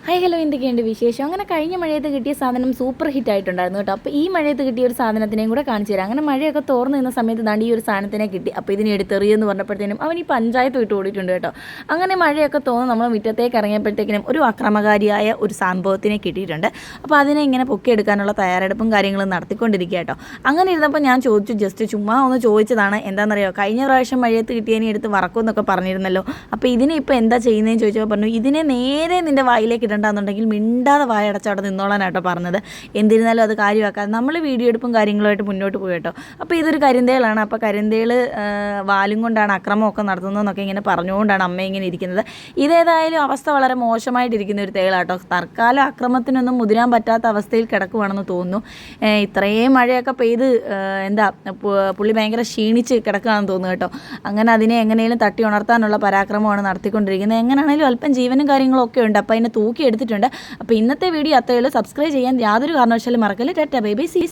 Hi hello എന്തൊക്കെയുണ്ട് വിശേഷം. അങ്ങനെ കഴിഞ്ഞ മഴയത്ത് കിട്ടിയ സാധനം സൂപ്പർ ഹിറ്റ് ആയിട്ടുണ്ടായിരുന്നു കേട്ടോ. അപ്പോൾ ഈ മഴയത്ത് കിട്ടിയ ഒരു സാധനത്തിനെയും കൂടെ കാണിച്ചു തരാം. അങ്ങനെ മഴയൊക്കെ തോർന്നു നിന്ന സമയത്ത് ദാണ്ട് ഈ ഒരു സാധനത്തിനെ കിട്ടി. അപ്പോൾ ഇതിനെ എടുത്തെറിയെന്ന് പറഞ്ഞപ്പോഴത്തേനും അവൻ ഈ പഞ്ചായത്ത് വിട്ട് ഓടിയിട്ടുണ്ട് കേട്ടോ. അങ്ങനെ മഴയൊക്കെ തോന്നുന്നു നമ്മൾ മുറ്റത്തേക്ക് ഇറങ്ങിയപ്പോഴത്തേക്കിനും ഒരു അക്രമകാരിയായ ഒരു സംഭവത്തിനെ കിട്ടിയിട്ടുണ്ട്. അപ്പോൾ അതിനെ ഇങ്ങനെ പൊക്കിയെടുക്കാനുള്ള തയ്യാറെടുപ്പും കാര്യങ്ങളും നടത്തിക്കൊണ്ടിരിക്കുക കേട്ടോ. അങ്ങനെ ഇരുന്നപ്പോൾ ഞാൻ ചോദിച്ചു, ജസ്റ്റ് ചുമ്മാ ഒന്ന് ചോദിച്ചതാണ്. എന്താണെന്നറിയോ, കഴിഞ്ഞ പ്രാവശ്യം മഴയത്ത് കിട്ടിയതിനെ എടുത്ത് വറക്കുമെന്നൊക്കെ പറഞ്ഞിരുന്നല്ലോ. അപ്പോൾ ഇതിനെ ഇപ്പോൾ എന്താ ചെയ്യുന്നതെന്ന് ചോദിച്ചപ്പോൾ പറഞ്ഞു, ഇതിനെ നേരെ നിൻ്റെ വായിലേക്ക് ഇടണ്ടെന്നുണ്ടെങ്കിൽ മിണ്ടാതെ വായ അടച്ച് അവിടെ നിന്നോളാനാട്ടോ പറഞ്ഞത്. എന്നിരുന്നാലും അത് കാര്യമാക്കാതെ നമ്മൾ വീഡിയോ എടുപ്പും കാര്യങ്ങളുമായിട്ട് മുന്നോട്ട് പോയി കേട്ടോ. അപ്പോൾ ഇതൊരു കരിന്തേളാണ്. അപ്പോൾ കരിന്തേൾ വാലും കൊണ്ടാണ് അക്രമമൊക്കെ നടത്തുന്നതെന്നൊക്കെ ഇങ്ങനെ പറഞ്ഞുകൊണ്ടാണ് അമ്മ ഇങ്ങനെ ഇരിക്കുന്നത്. ഇതേതായാലും അവസ്ഥ വളരെ മോശമായിട്ടിരിക്കുന്ന ഒരു തേളാട്ടോ. തൽക്കാലം അക്രമത്തിനൊന്നും മുതിരാൻ പറ്റാത്ത അവസ്ഥയിൽ കിടക്കുവാണെന്ന് തോന്നുന്നു. ഇത്രയും മഴയൊക്കെ പെയ്ത് പുള്ളി ഭയങ്കര ക്ഷീണിച്ച് കിടക്കുകയാണെന്ന് തോന്നുന്നു കേട്ടോ. അങ്ങനെ അതിനെ എങ്ങനെയും തട്ടി ഉണർത്താനുള്ള പരാക്രമമാണ് നടത്തിക്കൊണ്ടിരിക്കുന്നത്. എങ്ങനെയാണെങ്കിലും അല്പം ജീവനും കാര്യങ്ങളും ഒക്കെ ഉണ്ട്. അപ്പോൾ അതിനെ തൂക്കി എടുത്തിട്ടുണ്ട്. അപ്പോൾ ഇന്നത്തെ വീഡിയോ അത്രയേ ഉള്ളൂ. സബ്സ്ക്രൈബ് ചെയ്യാൻ യാതൊരു കാരണവശാലും മറക്കല്ലേ. Tata bye bye, see.